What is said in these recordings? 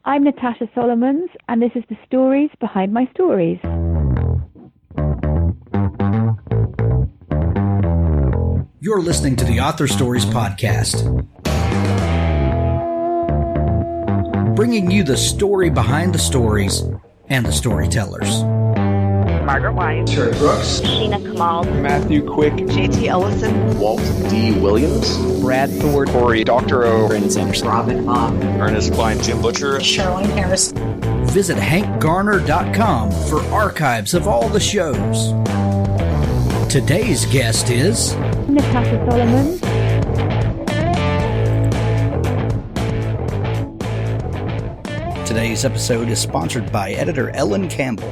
I'm Natasha Solomons, and this is the stories behind my stories. You're listening to the Author Stories Podcast, bringing you the story behind the stories and the storytellers. Margaret White, Terry Brooks, Sheena Kamal, Matthew Quick, J.T. Ellison, Walt D. Williams, Brad Thor, Corey, Dr. O, Brandon Sanderson, Robin Mom, Ernest Klein, Jim Butcher, Sherwin Harris. Visit hankgarner.com for archives of all the shows. Today's guest is Natasha Solomons. Today's episode is sponsored by editor Ellen Campbell.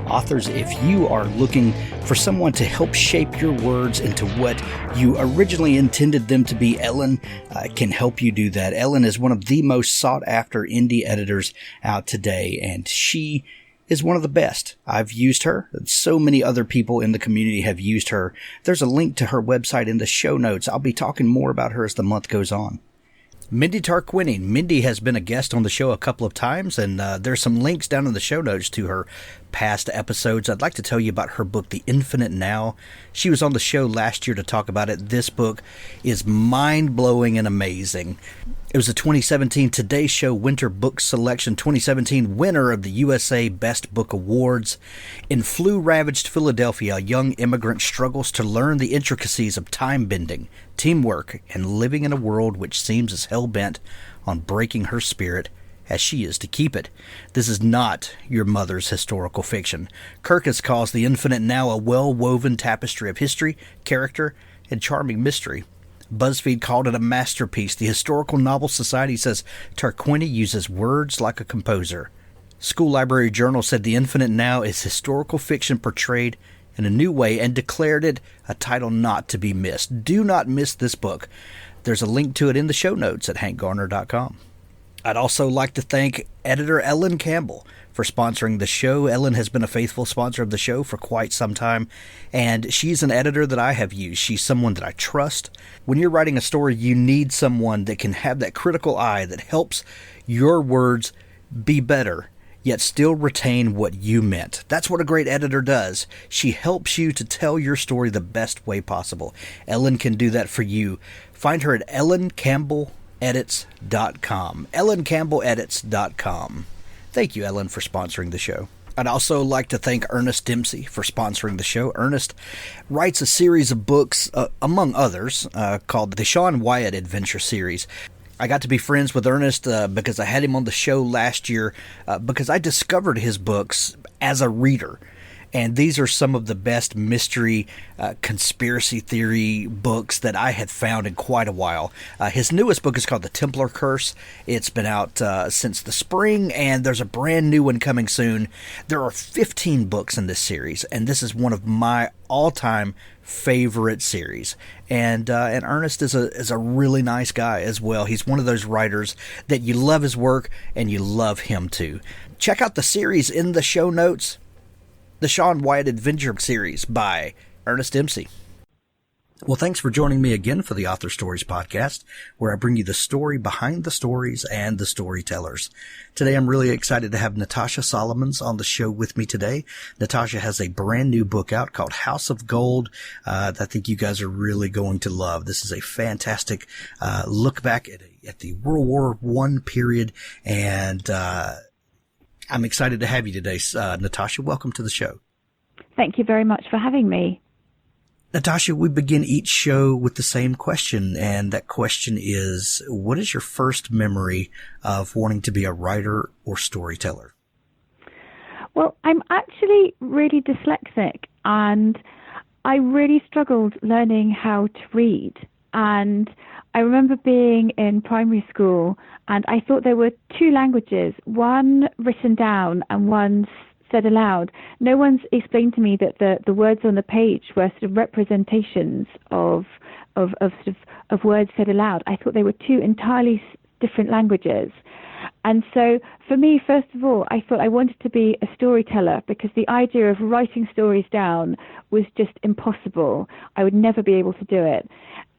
Authors, if you are looking for someone to help shape your words into what you originally intended them to be, Ellen can help you do that. Ellen is one of the most sought-after indie editors out today, and she is one of the best. I've used her. So many other people in the community have used her. There's a link to her website in the show notes. I'll be talking more about her as the month goes on. Mindy Tarquini. Mindy has been a guest on the show a couple of times, and there's some links down in the show notes to her past episodes. I'd like to tell you about her book, The Infinite Now. She was on the show last year to talk about it. This book is mind-blowing and amazing. It was a 2017 Today Show Winter Book Selection 2017 winner of the USA Best Book Awards. In flu-ravaged Philadelphia, a young immigrant struggles to learn the intricacies of time-bending, teamwork, and living in a world which seems as hell-bent on breaking her spirit as she is to keep it. This is not your mother's historical fiction. Kirkus calls The Infinite Now a well-woven tapestry of history, character, and charming mystery. BuzzFeed called it a masterpiece. The Historical Novel Society says Tarquini uses words like a composer. School Library Journal said The Infinite Now is historical fiction portrayed in a new way and declared it a title not to be missed. Do not miss this book. There's a link to it in the show notes at hankgarner.com. I'd also like to thank editor Ellen Campbell for sponsoring the show. Ellen has been a faithful sponsor of the show for quite some time, and she's an editor that I have used. She's someone that I trust. When you're writing a story, you need someone that can have that critical eye that helps your words be better, yet still retain what you meant. That's what a great editor does. She helps you to tell your story the best way possible. Ellen can do that for you. Find her at ellencampbelledits.com. ellencampbelledits.com. Thank you, Ellen, for sponsoring the show. I'd also like to thank Ernest Dempsey for sponsoring the show. Ernest writes a series of books, among others, called the Sean Wyatt Adventure Series. I got to be friends with Ernest because I had him on the show last year because I discovered his books as a reader. And these are some of the best mystery, conspiracy theory books that I had found in quite a while. His newest book is called The Templar Curse. It's been out since the spring, and there's a brand new one coming soon. There are 15 books in this series, and this is one of my all-time favorite series. And Ernest is a really nice guy as well. He's one of those writers that you love his work, and you love him too. Check out the series in the show notes. The Sean Wyatt Adventure Series by Ernest Dempsey. Well, thanks for joining me again for the Author Stories Podcast, where I bring you the story behind the stories and the storytellers. Today, I'm really excited to have Natasha Solomons on the show with me today. Natasha has a brand new book out called House of Gold that I think you guys are really going to love. This is a fantastic look back at the World War I period, and I'm excited to have you today. Natasha, welcome to the show. Thank you very much for having me. Natasha, we begin each show with the same question, and that question is, what is your first memory of wanting to be a writer or storyteller? Well, I'm actually really dyslexic, and I really struggled learning how to read. And I remember being in primary school, and I thought there were two languages, one written down and one said aloud. No one's explained to me that the words on the page were sort of representations of words said aloud. I thought they were two entirely different languages. And so for me, first of all, I thought I wanted to be a storyteller because the idea of writing stories down was just impossible. I would never be able to do it.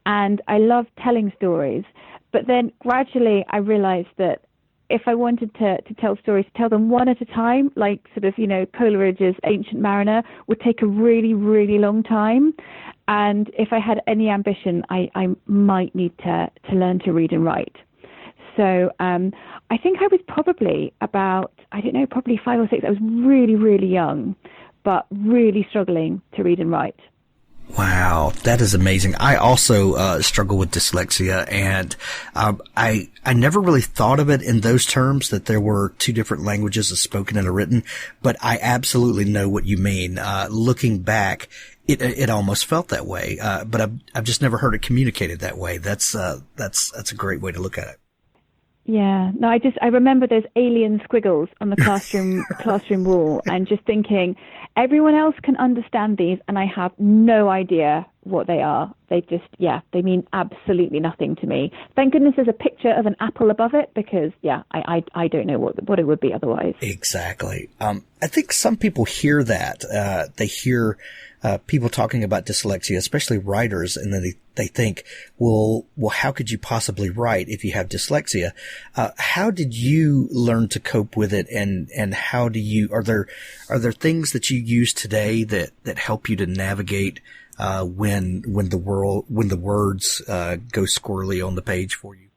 And I loved telling stories. But then gradually I realized that if I wanted to tell stories, to tell them one at a time, like sort of, Coleridge's Ancient Mariner would take a really, really long time. And if I had any ambition, I might need to learn to read and write. So I think I was probably about, probably 5 or 6. I was really, really young, but really struggling to read and write. Wow, that is amazing. I also struggle with dyslexia, and I never really thought of it in those terms, that there were two different languages, a spoken and a written, but I absolutely know what you mean. Looking back, it almost felt that way, but I've just never heard it communicated that way. That's a great way to look at it. Yeah, no, I remember those alien squiggles on the classroom wall, and just thinking, everyone else can understand these, and I have no idea what they are. They just, they mean absolutely nothing to me. Thank goodness there's a picture of an apple above it, because, I don't know what it would be otherwise. Exactly. I think some people hear that. They hear people talking about dyslexia, especially writers, and then they think, well, how could you possibly write if you have dyslexia? How did you learn to cope with it, and how do you, are there things that you use today that help you to navigate when the words go squirrely on the page for you?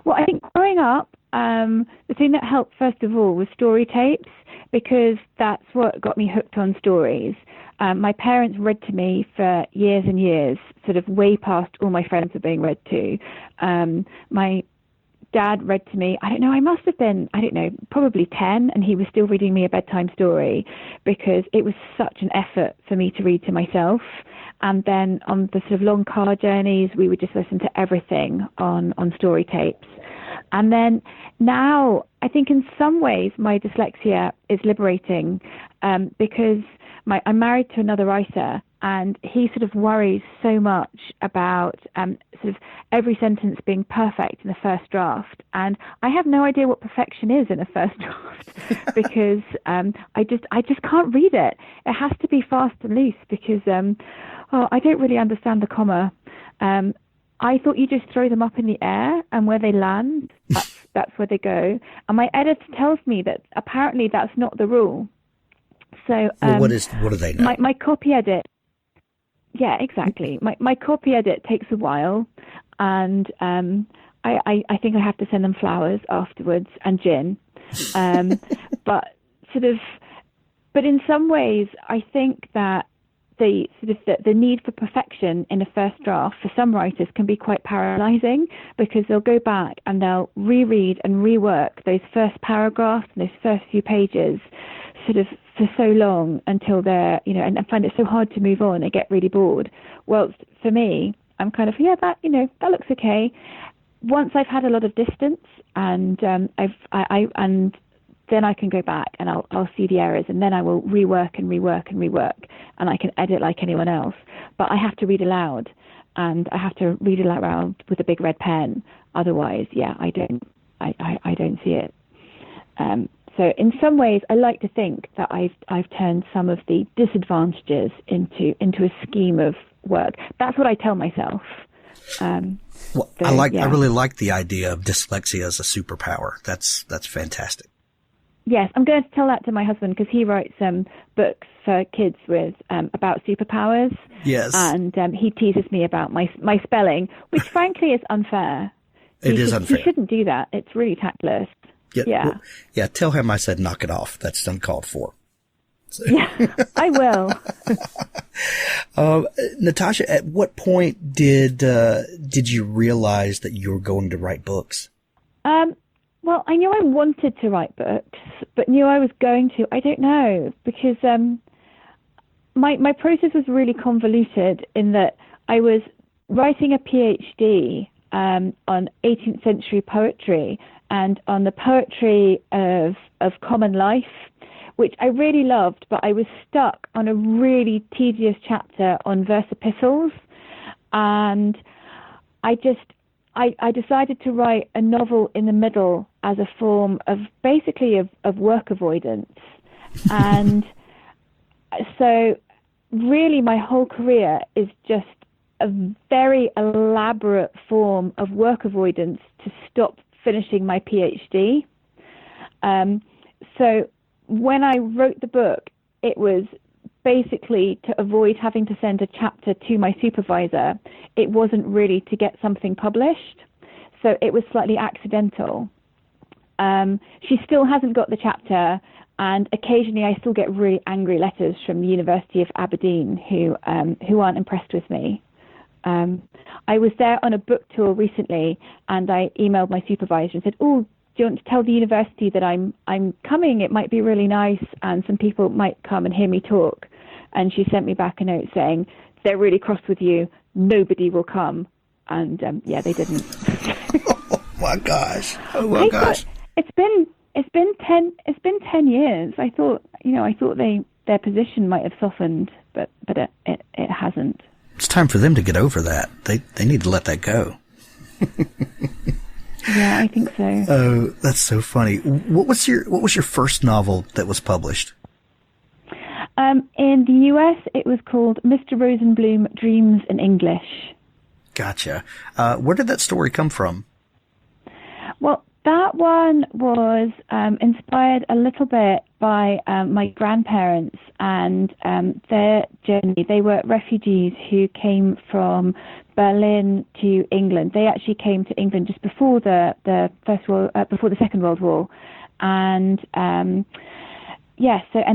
Well, I think growing up, the thing that helped first of all was story tapes, because that's what got me hooked on stories. My parents read to me for years and years, sort of way past all my friends were being read to. My dad read to me, I must have been, probably 10, and he was still reading me a bedtime story, because it was such an effort for me to read to myself. And then on the sort of long car journeys, we would just listen to everything on story tapes. And then now, I think in some ways my dyslexia is liberating, because I'm married to another writer, and he sort of worries so much about sort of every sentence being perfect in the first draft. And I have no idea what perfection is in a first draft, because I just can't read it. It has to be fast and loose, because I don't really understand the comma. I thought you just throw them up in the air, and where they land, that's where they go. And my editor tells me that apparently that's not the rule. So what do they know? My copy edit. Yeah, exactly. My copy edit takes a while, and I think I have to send them flowers afterwards and gin. But in some ways, I think that the need for perfection in a first draft for some writers can be quite paralyzing, because they'll go back and they'll reread and rework those first paragraphs and those first few pages sort of for so long until they're, and find it so hard to move on and get really bored. Whilst for me, I'm kind of, that looks okay. Once I've had a lot of distance, and then I can go back and I'll see the errors, and then I will rework, and I can edit like anyone else. But I have to read aloud, and I have to read aloud with a big red pen. Otherwise, I don't see it. So in some ways, I like to think that I've turned some of the disadvantages into a scheme of work. That's what I tell myself. I really like the idea of dyslexia as a superpower. That's fantastic. Yes, I'm going to tell that to my husband, because he writes books for kids with about superpowers. Yes, and he teases me about my spelling, which frankly is unfair. It is unfair. He shouldn't do that. It's really tactless. Yeah. Tell him I said knock it off. That's uncalled for. So. Yeah, I will. Natasha, at what point did you realize that you were going to write books? Well, I knew I wanted to write books, but knew I was going to, I don't know, because my process was really convoluted in that I was writing a PhD on 18th century poetry and on the poetry of common life, which I really loved, but I was stuck on a really tedious chapter on verse epistles, and I decided to write a novel in the middle as a form of basically of work avoidance. And so really my whole career is just a very elaborate form of work avoidance to stop finishing my PhD. So when I wrote the book, it was basically to avoid having to send a chapter to my supervisor. It wasn't really to get something published. So it was slightly accidental. She still hasn't got the chapter, and occasionally I still get really angry letters from the University of Aberdeen who aren't impressed with me. I was there on a book tour recently, and I emailed my supervisor and said, "Oh, do you want to tell the university that I'm coming? It might be really nice, and some people might come and hear me talk." And she sent me back a note saying, "They're really cross with you. Nobody will come." And yeah, they didn't. Oh my gosh! Oh my gosh! It's been 10 years. I thought their position might have softened, but it hasn't. It's time for them to get over that. They need to let that go. Yeah, I think so. Oh, that's so funny. What was your first novel that was published? In the US, it was called Mr. Rosenblum Dreams in English. Gotcha. Where did that story come from? Well, that one was inspired a little bit by my grandparents and their journey. They were refugees who came from Berlin to England. They actually came to England just before the Second World War, and and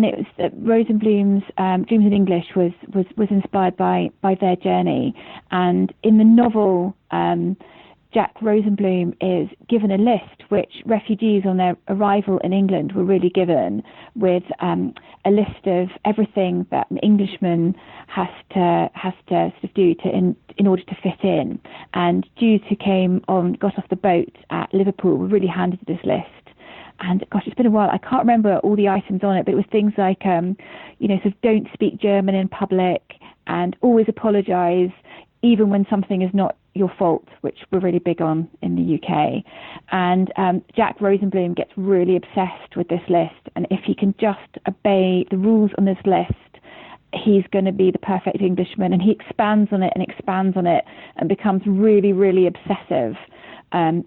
it was Rosenblum's Dreams in English was inspired by their journey. And in the novel, Jack Rosenblum is given a list which refugees on their arrival in England were really given, with a list of everything that an Englishman has to sort of do in order to fit in. And Jews who got off the boat at Liverpool were really handed this list. And gosh, it's been a while. I can't remember all the items on it, but it was things like, sort of don't speak German in public, and always apologise, even when something is not your fault, which we're really big on in the UK. And Jack Rosenblum gets really obsessed with this list, and if he can just obey the rules on this list, he's going to be the perfect Englishman. And he expands on it and becomes really, really obsessive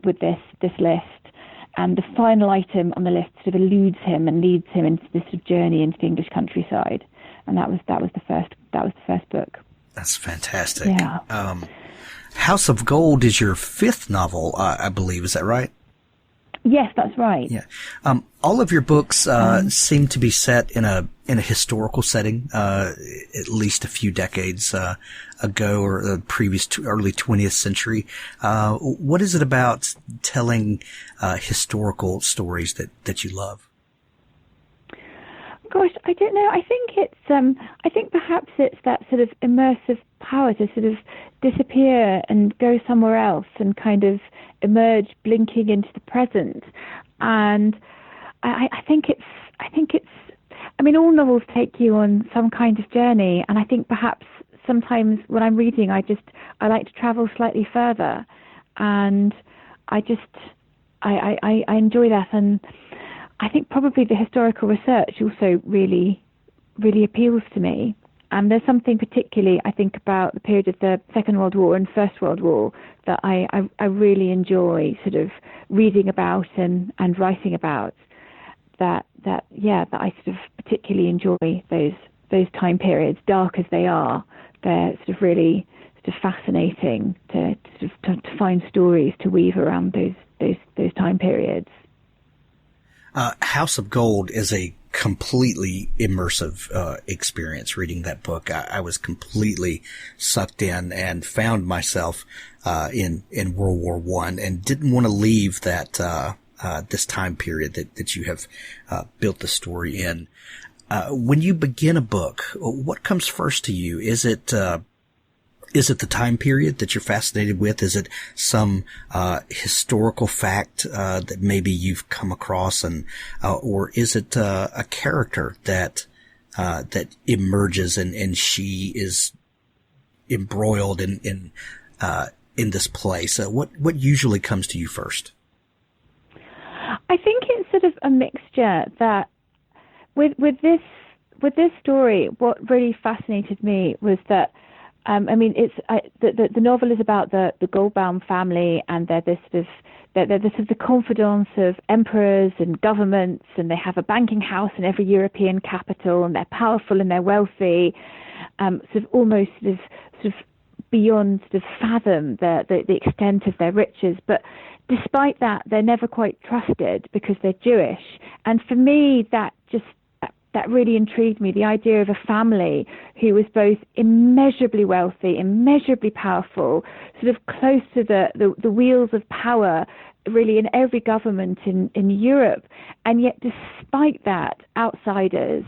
with this list. And the final item on the list sort of eludes him and leads him into this sort of journey into the English countryside. And that was the first book. That's fantastic. Yeah. House of Gold is your fifth novel, I believe. Is that right? Yes, that's right. Yeah. All of your books seem to be set in a historical setting, at least a few decades ago, or the previous early 20th century. What is it about telling historical stories that you love? Gosh, I don't know. I think perhaps it's that sort of immersive power to sort of disappear and go somewhere else and kind of emerge, blinking into the present. And I think it's. I mean, all novels take you on some kind of journey, and I think perhaps sometimes when I'm reading, I like to travel slightly further, and I enjoy that. And I think probably the historical research also really, really appeals to me. And there's something particularly, I think, about the period of the Second World War and First World War that I really enjoy sort of reading about and writing about. That I sort of particularly enjoy those time periods, dark as they are. They're sort of really sort of fascinating to find stories to weave around those time periods. House of Gold is a completely immersive experience reading that book. I was completely sucked in and found myself in World War I and didn't want to leave that this time period that you have built the story in. When you begin a book, what comes first to you? Is it the time period that you're fascinated with? Is it some historical fact that maybe you've come across, or is it a character that emerges and she is embroiled in this place? What usually comes to you first? I think it's sort of a mixture. That with this story, what really fascinated me was that I mean, the novel is about the Goldbaum family, and they're the sort of the confidants of emperors and governments, and they have a banking house in every European capital, and they're powerful and they're wealthy, sort of almost sort of beyond sort of fathom the extent of their riches. But despite that, they're never quite trusted because they're Jewish. And for me, that really intrigued me, the idea of a family who was both immeasurably wealthy, immeasurably powerful, sort of close to the wheels of power, really in every government in Europe. And yet, despite that, outsiders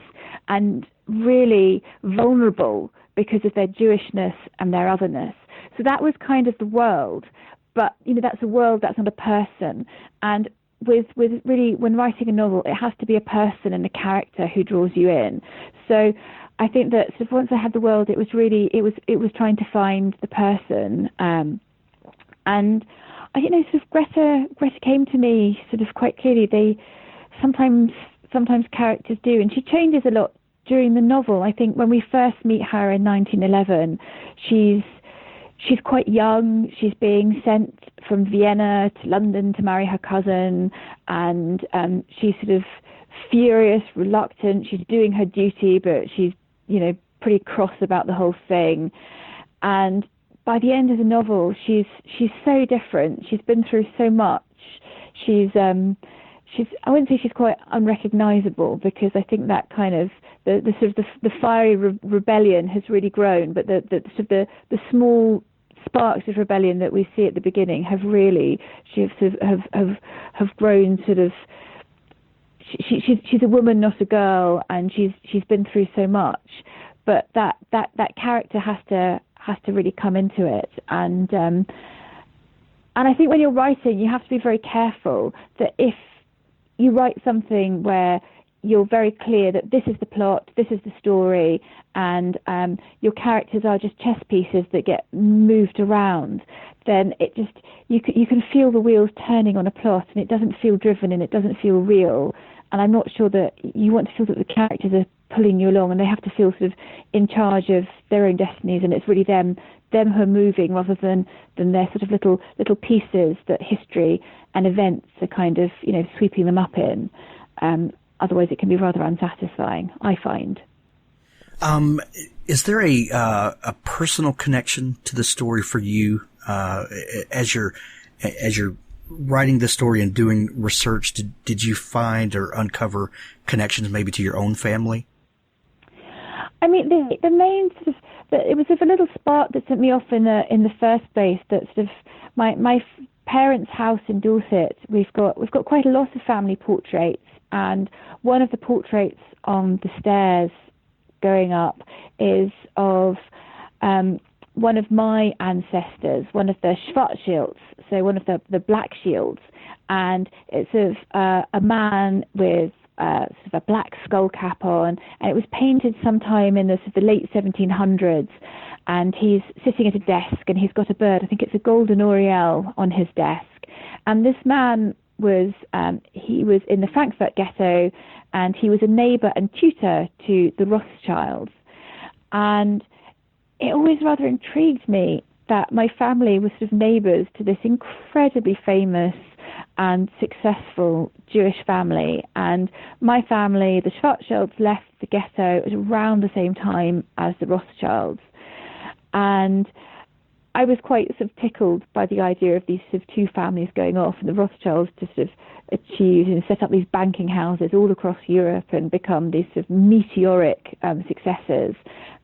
and really vulnerable because of their Jewishness and their otherness. So that was kind of the world. But, that's a world, that's not a person. And with really, when writing a novel, it has to be a person and a character who draws you in. So I think that sort of once I had the world, it was trying to find the person. And I sort of Greta came to me sort of quite clearly. They sometimes characters do, and she changes a lot during the novel. I think when we first meet her in 1911, she's quite young. She's being sent from Vienna to London to marry her cousin, and she's sort of furious, reluctant. She's doing her duty, but she's pretty cross about the whole thing. And by the end of the novel, she's so different. She's been through so much. She's I wouldn't say she's quite unrecognizable, because I think that kind of the sort of the fiery rebellion has really grown, but the small sparks of rebellion that we see at the beginning have grown sort of. She's a woman, not a girl, and she's been through so much. But that character has to really come into it, and I think when you're writing, you have to be very careful that if you write something where you're very clear that this is the plot, this is the story, and your characters are just chess pieces that get moved around, then you can feel the wheels turning on a plot, and it doesn't feel driven and it doesn't feel real. And I'm not sure that you want to feel that the characters are pulling you along, and they have to feel sort of in charge of their own destinies, and it's really them who are moving, rather than their sort of little pieces that history and events are kind of sweeping them up in. Otherwise, it can be rather unsatisfying, I find. Is there a personal connection to the story for you as you're writing the story and doing research? Did you find or uncover connections maybe to your own family? I mean, the main sort of it was a little spark that sent me off in the first place. That sort of my parents' house in Dorset. We've got quite a lot of family portraits, and one of the portraits on the stairs going up is of one of my ancestors, one of the Schwarzschilds, so one of the Black Shields, and it's of a man with sort of a black skull cap on, and it was painted sometime in the sort of the late 1700s, and he's sitting at a desk and he's got a bird, I think it's a golden oriole, on his desk. And this man he was in the Frankfurt ghetto, and he was a neighbour and tutor to the Rothschilds. And it always rather intrigued me that my family was sort of neighbours to this incredibly famous and successful Jewish family. And my family, the Schwarzschilds, left the ghetto at around the same time as the Rothschilds. And I was quite sort of tickled by the idea of these sort of two families going off, and the Rothschilds to sort of achieve and set up these banking houses all across Europe and become these sort of meteoric successes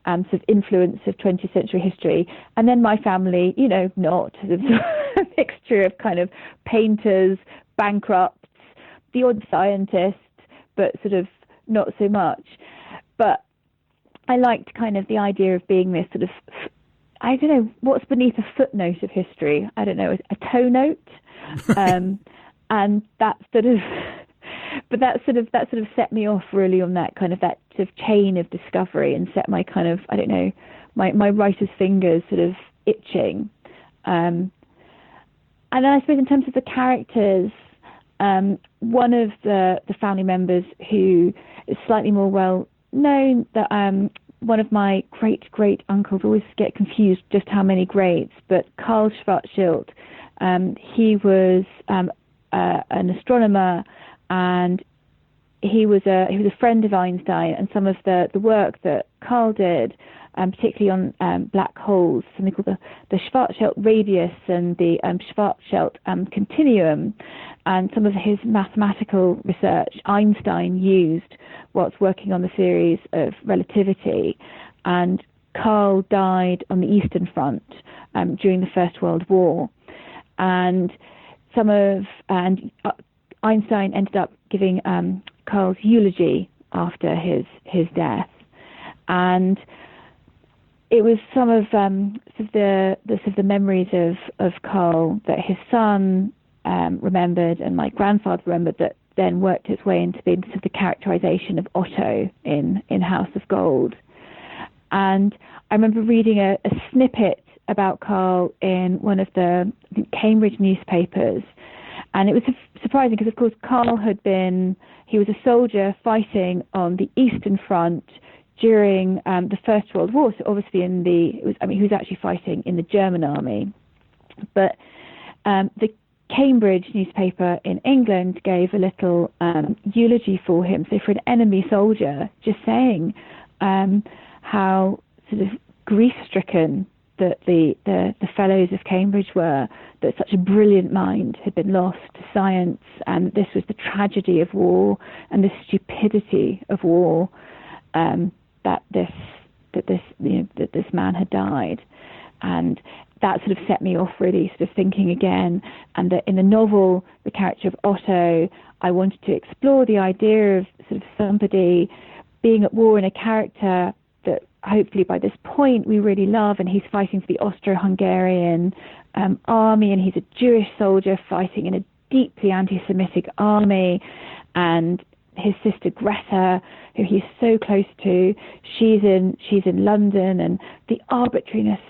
and sort of influence of 20th century history. And then my family, not sort of a mixture of kind of painters, bankrupts, the odd scientist, but sort of not so much. But I liked kind of the idea of being this sort of, I don't know, what's beneath a footnote of history? I don't know, a toe note. And that sort of, but that sort of set me off really on that kind of that sort of chain of discovery, and set my kind of, I don't know, my writer's fingers sort of itching. And then I suppose in terms of the characters, one of the family members who is slightly more well known, that one of my great uncles, always get confused just how many greats, but Karl Schwarzschild, he was an astronomer, and he was a friend of Einstein, and some of the work that Karl did, particularly on black holes, something called the Schwarzschild radius and the Schwarzschild continuum, and some of his mathematical research Einstein used whilst working on the theories of relativity. And Karl died on the Eastern Front during the First World War, and Einstein ended up giving Karl's eulogy after his death, and it was some of the memories of Karl that his son remembered, and my grandfather remembered, that then worked its way into the characterization of Otto in House of Gold. And I remember reading a snippet about Karl in one of the Cambridge newspapers, and it was surprising because, of course, Karl he was a soldier fighting on the Eastern Front during the First World War. So obviously he was actually fighting in the German army. But the Cambridge newspaper in England gave a little eulogy for him. So for an enemy soldier, just saying how sort of grief-stricken that the fellows of Cambridge were, that such a brilliant mind had been lost to science, and this was the tragedy of war and the stupidity of war, that this man had died. And that sort of set me off really sort of thinking again, and that in the novel, the character of Otto, I wanted to explore the idea of sort of somebody being at war in a character that hopefully by this point we really love, and he's fighting for the Austro-Hungarian army, and he's a Jewish soldier fighting in a deeply anti-Semitic army, and his sister Greta, who he's so close to, she's in London, and the arbitrariness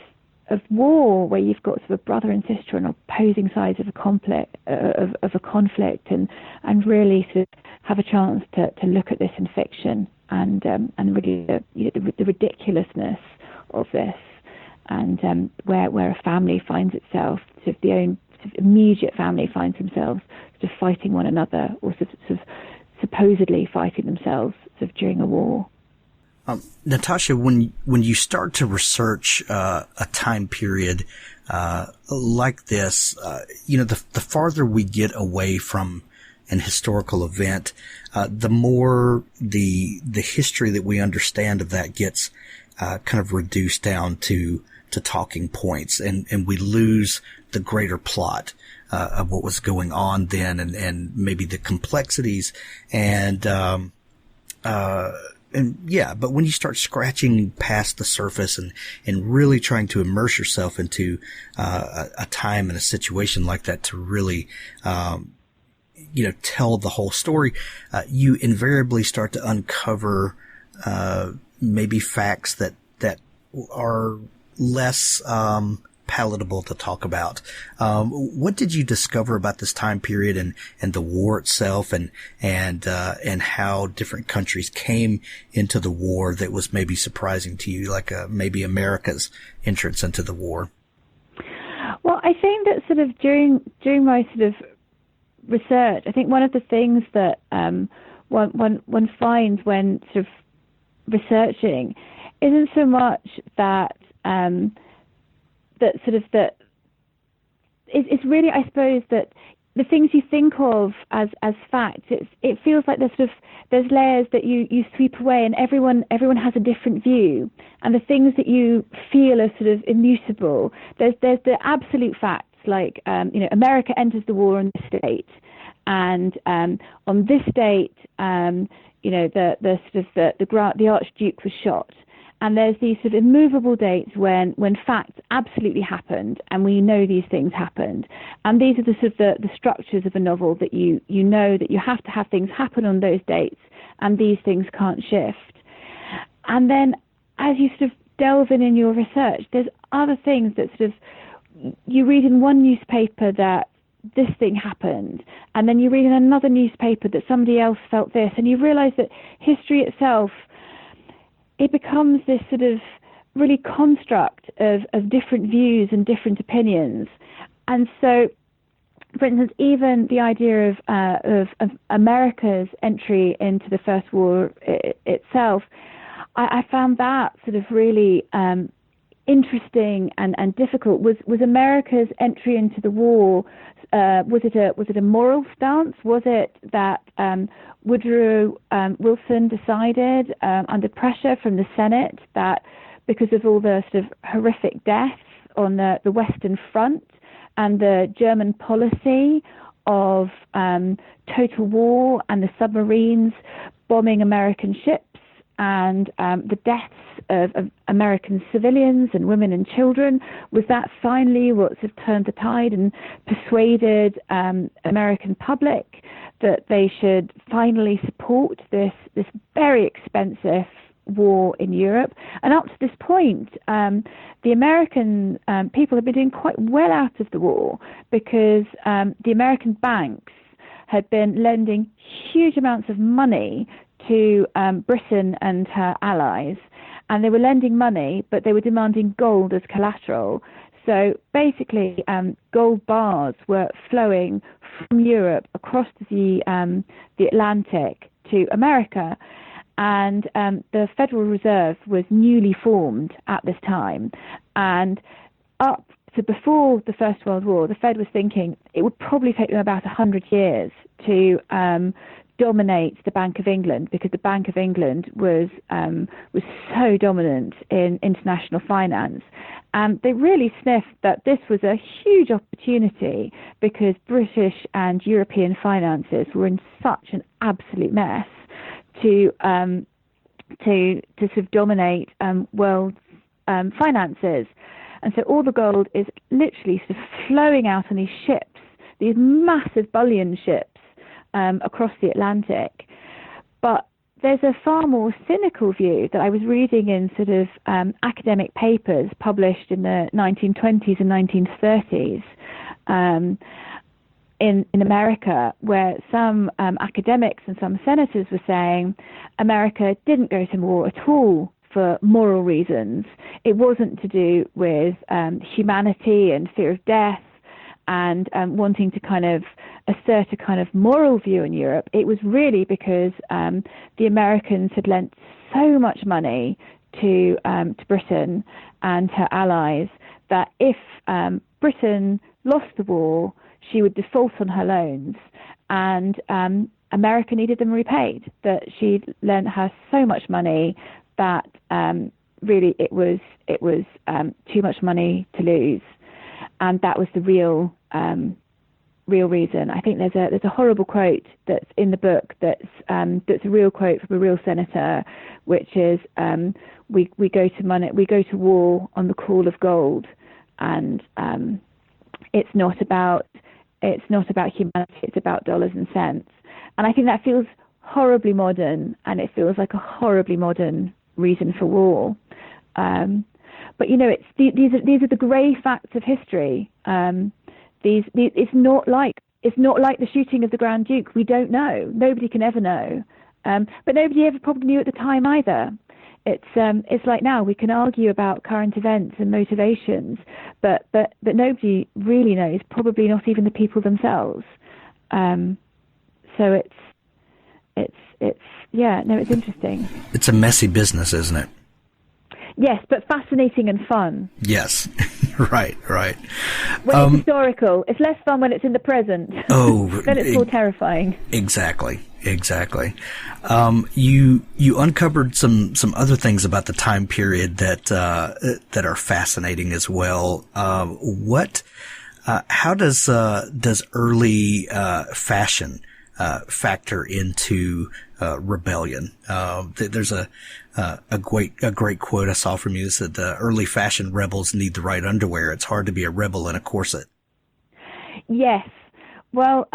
of war, where you've got sort of a brother and sister on opposing sides of a conflict, and really sort of have a chance to look at this in fiction, and really the ridiculousness of this, and where a family finds itself, sort of the own sort of immediate family finds themselves sort of fighting one another, or sort of supposedly fighting themselves sort of during a war. Natasha, when you start to research a time period like this, the farther we get away from an historical event, the more the history that we understand of that gets kind of reduced down to talking points, and we lose the greater plot of what was going on then, and maybe the complexities but when you start scratching past the surface and really trying to immerse yourself into a time and a situation like that to really tell the whole story, you invariably start to uncover maybe facts that are less palatable to talk about. What did you discover about this time period and the war itself, and how different countries came into the war that was maybe surprising to you, like maybe America's entrance into the war? Well, I think that sort of during my sort of research, I think one of the things that one finds when sort of researching isn't so much that it's really, I suppose, that the things you think of as facts, it feels like there's layers that you sweep away, and everyone has a different view, and the things that you feel are sort of immutable. There's the absolute facts, like America enters the war on this date, and on this date, the Archduke was shot. And there's these sort of immovable dates when facts absolutely happened, and we know these things happened. And these are the sort of the structures of a novel that you know that you have to have things happen on those dates, and these things can't shift. And then as you sort of delve in your research, there's other things that sort of you read in one newspaper that this thing happened, and then you read in another newspaper that somebody else felt this, and you realize that history itself it becomes this sort of really construct of different views and different opinions. And so, for instance, even the idea of America's entry into the First War itself, I found that sort of really interesting and difficult. Was America's entry into the war, was it a moral stance? Was it that Woodrow Wilson decided under pressure from the Senate that because of all the sort of horrific deaths on the Western Front and the German policy of total war and the submarines bombing American ships and the deaths of American civilians and women and children, was that finally what sort of turned the tide and persuaded American public that they should finally support this very expensive war in Europe? And up to this point, the American people have been doing quite well out of the war because the American banks had been lending huge amounts of money to Britain and her allies, and they were lending money, but they were demanding gold as collateral. So basically, gold bars were flowing from Europe across the Atlantic to America. And the Federal Reserve was newly formed at this time. And up to before the First World War, the Fed was thinking it would probably take them about 100 years to dominate the Bank of England, because the Bank of England was so dominant in international finance. And they really sniffed that this was a huge opportunity because British and European finances were in such an absolute mess to sort of dominate world finances. And so all the gold is literally sort of flowing out on these ships, these massive bullion ships across the Atlantic. But there's a far more cynical view that I was reading in sort of academic papers published in the 1920s and 1930s in America, where some academics and some senators were saying America didn't go to war at all for moral reasons. It wasn't to do with humanity and fear of death and wanting to kind of assert a kind of moral view in Europe. It was really because the Americans had lent so much money to Britain and her allies that if Britain lost the war, she would default on her loans, and America needed them repaid. That she'd lent her so much money that really it was too much money to lose, and that was the real reason. I think there's a horrible quote that's in the book that's a real quote from a real senator, which is we go to war on the call of gold, and it's not about humanity, it's about dollars and cents. And I think that feels horribly modern, and it feels like a horribly modern reason for war. But these are the grey facts of history. It's not like the shooting of the Grand Duke. We don't know. Nobody can ever know. But nobody ever probably knew at the time either. It's like now we can argue about current events and motivations, but nobody really knows. Probably not even the people themselves. So it's interesting. It's a messy business, isn't it? Yes, but fascinating and fun. Yes, right. When it's historical, it's less fun when it's in the present. Oh, then it's more terrifying. Exactly. You uncovered some other things about the time period that are fascinating as well. How does early fashion factor into rebellion? There's a great quote I saw from you that said the early fashion rebels need the right underwear. It's hard to be a rebel in a corset. Yes. Well,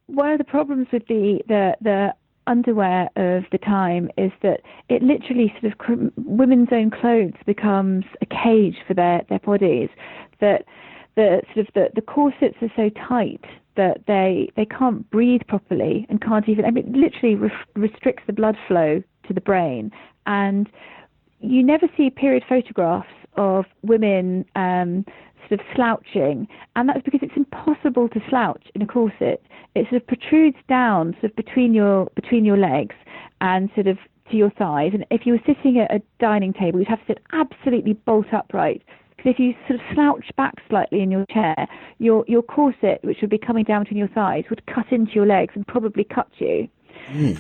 one of the problems with the underwear of the time is that it literally sort of women's own clothes becomes a cage for their bodies. That the corsets are so tight that they can't breathe properly and can't even. I mean, it literally restricts the blood flow to the brain. And you never see period photographs of women sort of slouching, and that's because it's impossible to slouch in a corset. It sort of protrudes down sort of between your legs and sort of to your thighs. And if you were sitting at a dining table, you'd have to sit absolutely bolt upright. Because if you sort of slouch back slightly in your chair, your corset, which would be coming down between your thighs, would cut into your legs and probably cut you.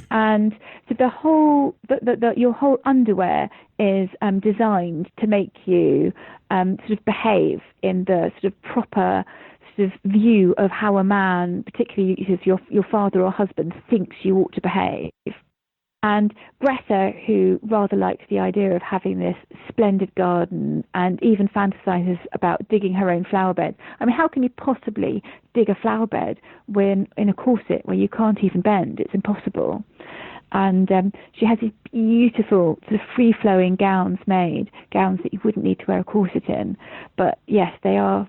And so your whole underwear is designed to make you sort of behave in the sort of proper sort of view of how a man, particularly if your father or husband, thinks you ought to behave. And Greta, who rather likes the idea of having this splendid garden and even fantasizes about digging her own flower bed. I mean, how can you possibly dig a flower bed when in a corset where you can't even bend? It's impossible. And she has these beautiful sort of free-flowing gowns that you wouldn't need to wear a corset in. But yes, they are,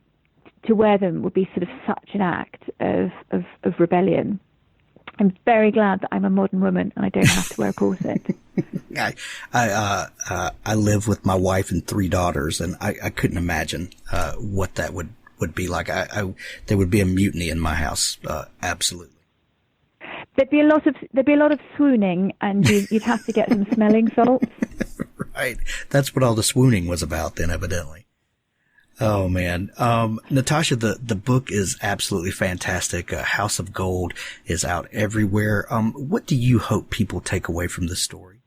to wear them would be sort of such an act of rebellion. I'm very glad that I'm a modern woman and I don't have to wear a corset. I live with my wife and 3 daughters, and I couldn't imagine what that would be like. There would be a mutiny in my house, absolutely. There'd be a lot of swooning, and you'd have to get some smelling salts. Right, that's what all the swooning was about, then, evidently. Oh man, Natasha, the book is absolutely fantastic. House of Gold is out everywhere. What do you hope people take away from this story?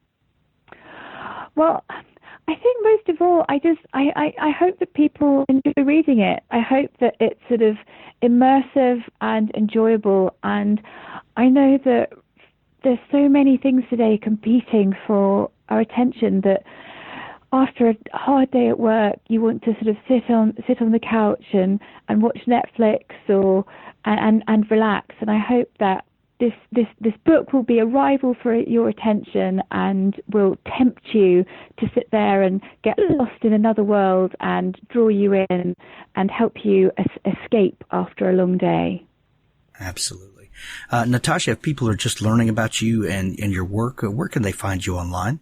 Well, I think most of all, I hope that people enjoy reading it. I hope that it's sort of immersive and enjoyable. And I know that there's so many things today competing for our attention that after a hard day at work, you want to sort of sit on the couch and watch Netflix and relax. And I hope that this book will be a rival for your attention and will tempt you to sit there and get lost in another world and draw you in and help you escape after a long day. Absolutely. Natasha, if people are just learning about you and your work, where can they find you online?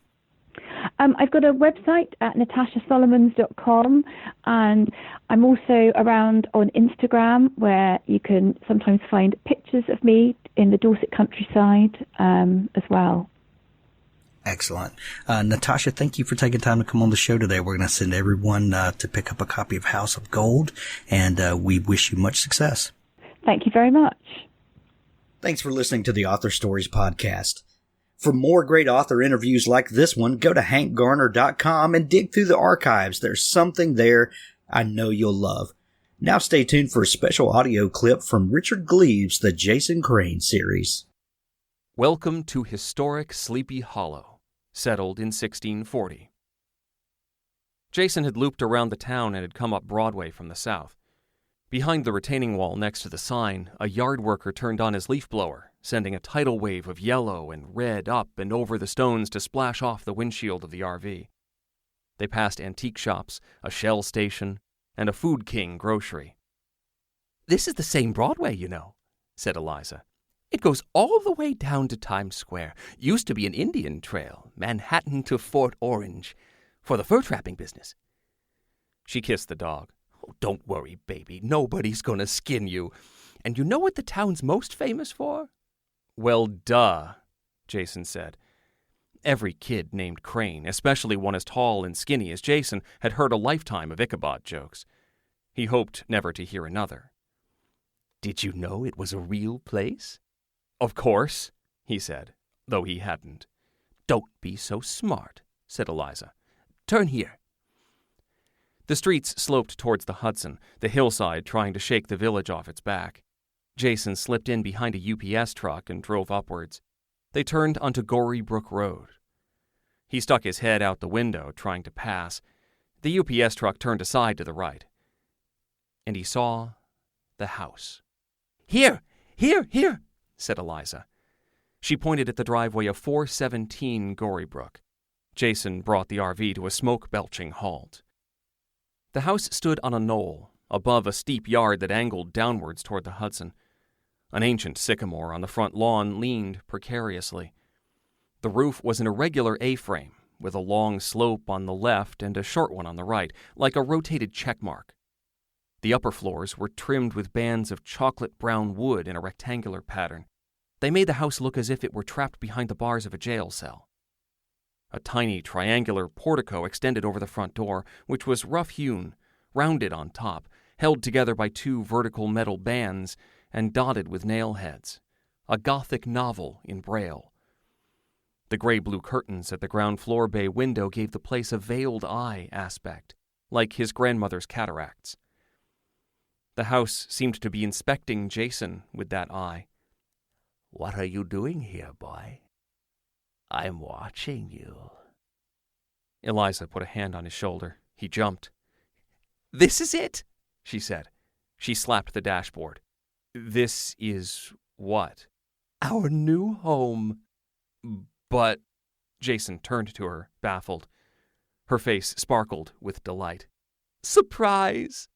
I've got a website at natashasolomons.com, and I'm also around on Instagram, where you can sometimes find pictures of me in the Dorset countryside as well. Excellent. Natasha, thank you for taking time to come on the show today. We're going to send everyone to pick up a copy of House of Gold, and we wish you much success. Thank you very much. Thanks for listening to the Author Stories podcast. For more great author interviews like this one, go to hankgarner.com and dig through the archives. There's something there I know you'll love. Now stay tuned for a special audio clip from Richard Gleaves' The Jason Crane series. Welcome to historic Sleepy Hollow, settled in 1640. Jason had looped around the town and had come up Broadway from the south. Behind the retaining wall next to the sign, a yard worker turned on his leaf blower, sending a tidal wave of yellow and red up and over the stones to splash off the windshield of the RV. They passed antique shops, a Shell station, and a Food King grocery. "This is the same Broadway, you know," said Eliza. "It goes all the way down to Times Square. Used to be an Indian trail, Manhattan to Fort Orange, for the fur trapping business." She kissed the dog. "Oh, don't worry, baby. Nobody's gonna skin you. And you know what the town's most famous for?" "Well, duh," Jason said. Every kid named Crane, especially one as tall and skinny as Jason, had heard a lifetime of Ichabod jokes. He hoped never to hear another. "Did you know it was a real place?" "Of course," he said, though he hadn't. "Don't be so smart," said Eliza. "Turn here." The streets sloped towards the Hudson, the hillside trying to shake the village off its back. Jason slipped in behind a UPS truck and drove upwards. They turned onto Gory Brook Road. He stuck his head out the window, trying to pass. The UPS truck turned aside to the right. And he saw the house. Here, said Eliza. She pointed at the driveway of 417 Gory Brook. Jason brought the RV to a smoke-belching halt. The house stood on a knoll, above a steep yard that angled downwards toward the Hudson. An ancient sycamore on the front lawn leaned precariously. The roof was an irregular A-frame, with a long slope on the left and a short one on the right, like a rotated checkmark. The upper floors were trimmed with bands of chocolate brown wood in a rectangular pattern. They made the house look as if it were trapped behind the bars of a jail cell. A tiny triangular portico extended over the front door, which was rough-hewn, rounded on top, held together by two vertical metal bands, and dotted with nail heads. A Gothic novel in Braille. The gray-blue curtains at the ground floor bay window gave the place a veiled eye aspect, like his grandmother's cataracts. The house seemed to be inspecting Jason with that eye. "What are you doing here, boy? I'm watching you." Eliza put a hand on his shoulder. He jumped. "This is it," she said. She slapped the dashboard. "This is what?" "Our new home." "But—" Jason turned to her, baffled. Her face sparkled with delight. "Surprise!